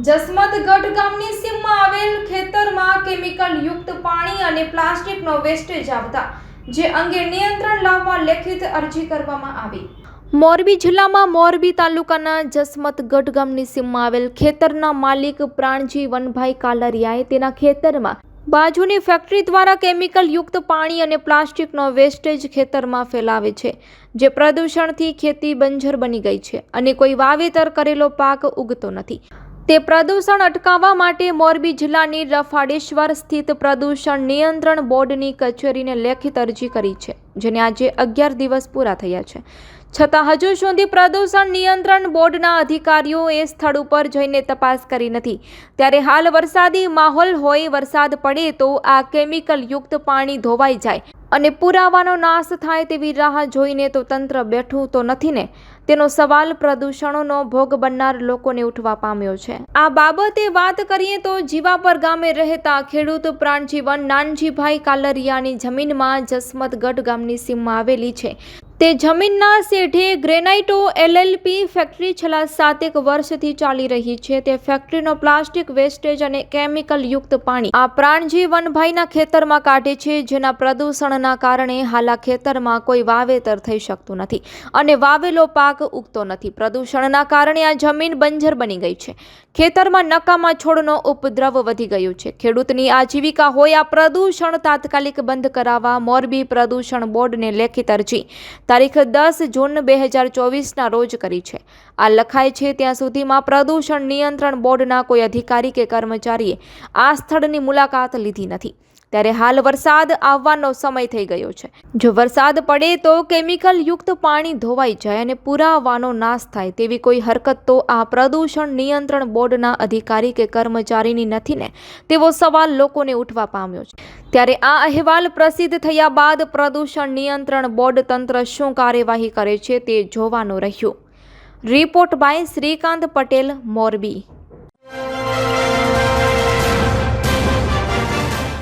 જસમતગઢ ગામની સીમમાં આવેલ ખેતરમાં કેમિકલ યુક્ત પાણી અને પ્લાસ્ટિકનો વેસ્ટેજ આવતા જે અંગે નિયંત્રણ લાવવા લેખિત અરજી કરવામાં આવી। મોરબી જિલ્લામાં મોરબી તાલુકાના જસમતગઢ ગામની સીમમાં આવેલ ખેતરના માલિક પ્રાણજી વનભાઈ કાલરિયાએ તેના ખેતરમાં બાજુની ફેક્ટરી દ્વારા કેમિકલ યુક્ત પાણી અને પ્લાસ્ટિકનો વેસ્ટેજ ખેતરમાં ફેલાવે છે, જે પ્રદૂષણથી ખેતી બંજર બની ગઈ છે અને કોઈ વાવેતર કરેલો પાક ઉગતો નથી। તે પ્રદૂષણ અટકાવવા માટે મોરબી જિલ્લાની રફાડેશ્વર સ્થિત પ્રદૂષણ નિયંત્રણ બોર્ડની કચેરીને લેખિત અરજી કરી છે, જેને આજે 11 દિવસ પૂરા થયા છે, છતાં હજુ સુધી પ્રદૂષણ નિયંત્રણ બોર્ડના અધિકારીઓએ સ્થળ ઉપર જઈને તપાસ કરી નથી। ત્યારે હાલ વરસાદી માહોલ હોય, વરસાદ પડે તો આ કેમિકલ યુક્ત પાણી ધોવાઈ જાય અને પુરાવાનો નાશ થાય તેવી રાહ જોઈને તો તંત્ર બેઠું તો નથી ને, તેનો સવાલ પ્રદૂષણનો ભોગ બનનાર લોકોને ઉઠવા પામ્યો છે। આ બાબતે વાત કરીએ તો જીવાપર ગામે રહેતા ખેડૂત પ્રાણજીવન નાનજીભાઈ કાલરિયાની જમીનમાં જસમતગઢ ગામની સીમમાં આવેલી છે। તે જમીનના શેઢે ગ્રેનાઇટો LLP ફેક્ટરી છેલ્લા 7 વર્ષથી ચાલી રહી છે। તે ફેક્ટરીનો પ્લાસ્ટિક વેસ્ટેજ અને કેમિકલ યુક્ત પાણી આ પ્રાણજી વનભાઈના ખેતરમાં કાઢે છે, જેના પ્રદૂષણના કારણે હાલ આ ખેતરમાં કોઈ વાવેતર થઈ શકતું નથી અને વાવેલો પાક ઉગતો નથી। પ્રદૂષણના કારણે આ જમીન બંજર બની ગઈ છે। ખેતરમાં નકામા છોડનો ઉપદ્રવ વધી ગયો છે। ખેડૂતની આજીવિકા હોય, આ પ્રદૂષણ તાત્કાલિક બંધ કરાવવા મોરબી પ્રદૂષણ બોર્ડને લેખિત અરજી તારીખ 10 જૂન 2024ના રોજ કરી છે। આ લખાય છે ત્યાં સુધીમાં પ્રદૂષણ નિયંત્રણ બોર્ડના કોઈ અધિકારી કે કર્મચારીએ આ સ્થળની મુલાકાત લીધી નથી। ત્યારે હાલ વરસાદ આવવાનો સમય થઈ ગયો છે। જો વરસાદ પડે તો કેમિકલ યુક્ત પાણી ધોવાઈ જાય અને પુરાવાનો નાશ થાય તેવી કોઈ હરકત તો આ પ્રદૂષણ નિયંત્રણ બોર્ડના અધિકારી કે કર્મચારીની નથી ને, તેવો સવાલ લોકોને ઉઠવા પામ્યો છે। ત્યારે આ અહેવાલ પ્રસિદ્ધ થયા બાદ પ્રદૂષણ નિયંત્રણ બોર્ડ તંત્ર શું કાર્યવાહી કરે છે તે જોવાનું રહ્યું। Report by Shrikant Patel, Morbi.